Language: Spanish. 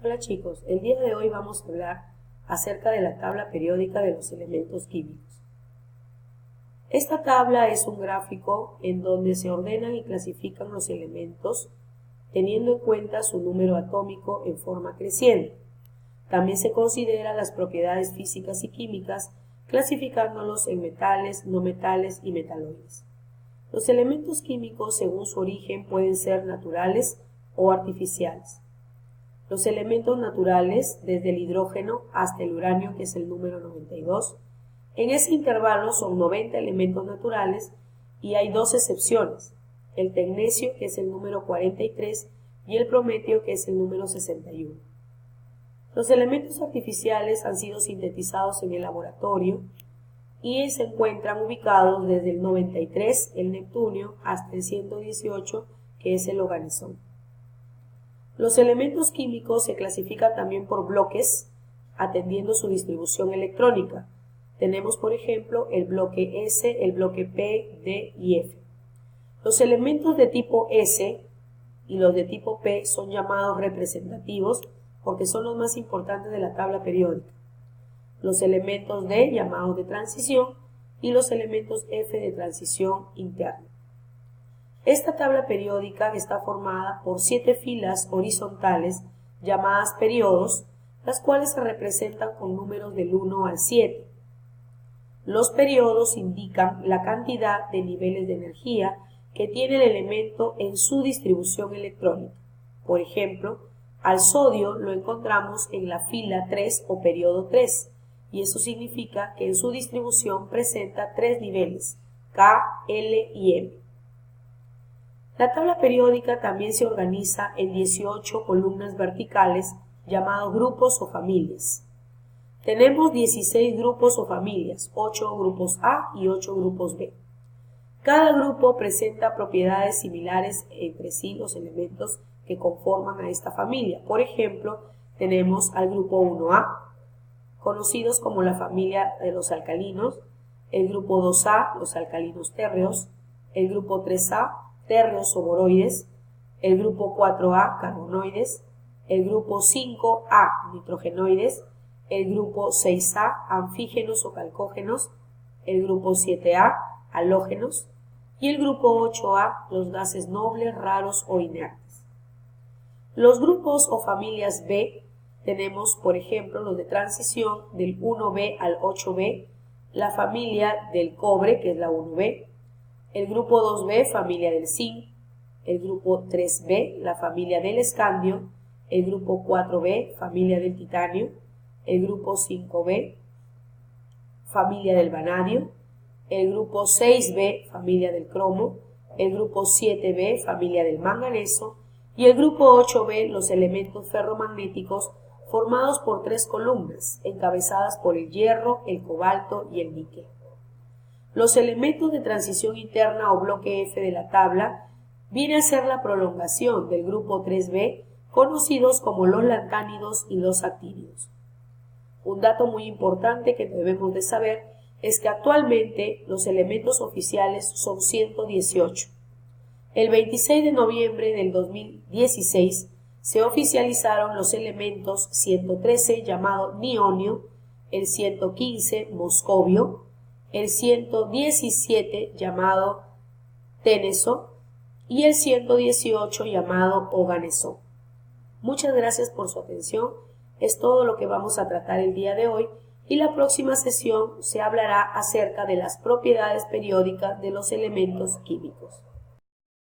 Hola chicos, el día de hoy vamos a hablar acerca de la tabla periódica de los elementos químicos. Esta tabla es un gráfico en donde se ordenan y clasifican los elementos teniendo en cuenta su número atómico en forma creciente. También se consideran las propiedades físicas y químicas clasificándolos en metales, no metales y metaloides. Los elementos químicos según su origen pueden ser naturales o artificiales. Los elementos naturales, desde el hidrógeno hasta el uranio, que es el número 92, en ese intervalo son 90 elementos naturales y hay dos excepciones, el tecnecio, que es el número 43, y el prometio, que es el número 61. Los elementos artificiales han sido sintetizados en el laboratorio y se encuentran ubicados desde el 93, el neptunio, hasta el 118, que es el oganesón. Los elementos químicos se clasifican también por bloques, atendiendo su distribución electrónica. Tenemos, por ejemplo, el bloque S, el bloque P, D y F. Los elementos de tipo S y los de tipo P son llamados representativos porque son los más importantes de la tabla periódica. Los elementos D llamados de transición y los elementos F de transición interna. Esta tabla periódica está formada por 7 filas horizontales llamadas periodos, las cuales se representan con números del 1 al 7. Los periodos indican la cantidad de niveles de energía que tiene el elemento en su distribución electrónica. Por ejemplo, al sodio lo encontramos en la fila 3 o periodo 3, y eso significa que en su distribución presenta 3 niveles, K, L y M. La tabla periódica también se organiza en 18 columnas verticales llamados grupos o familias. Tenemos 16 grupos o familias, 8 grupos A y 8 grupos B. Cada grupo presenta propiedades similares entre sí los elementos que conforman a esta familia. Por ejemplo, tenemos al grupo 1A, conocidos como la familia de los alcalinos, el grupo 2A, los alcalinos térreos, el grupo 3A, térreos o boroides, el grupo 4A, carbonoides, el grupo 5A, nitrogenoides, el grupo 6A, anfígenos o calcógenos, el grupo 7A, halógenos, y el grupo 8A, los gases nobles, raros o inertes. Los grupos o familias B tenemos, por ejemplo, los de transición del 1B al 8B, la familia del cobre, que es la 1B, el grupo 2B, familia del zinc, el grupo 3B, la familia del escandio, el grupo 4B, familia del titanio, el grupo 5B, familia del vanadio, el grupo 6B, familia del cromo, el grupo 7B, familia del manganeso, y el grupo 8B, los elementos ferromagnéticos formados por 3 columnas, encabezadas por el hierro, el cobalto y el níquel. Los elementos de transición interna o bloque F de la tabla viene a ser la prolongación del grupo 3B, conocidos como los lantánidos y los actínidos. Un dato muy importante que debemos de saber es que actualmente los elementos oficiales son 118. El 26 de noviembre del 2016 se oficializaron los elementos 113 llamado nionio, el 115 moscovio, el 117 llamado teneso y el 118 llamado oganesón. Muchas gracias por su atención, es todo lo que vamos a tratar el día de hoy y la próxima sesión se hablará acerca de las propiedades periódicas de los elementos químicos.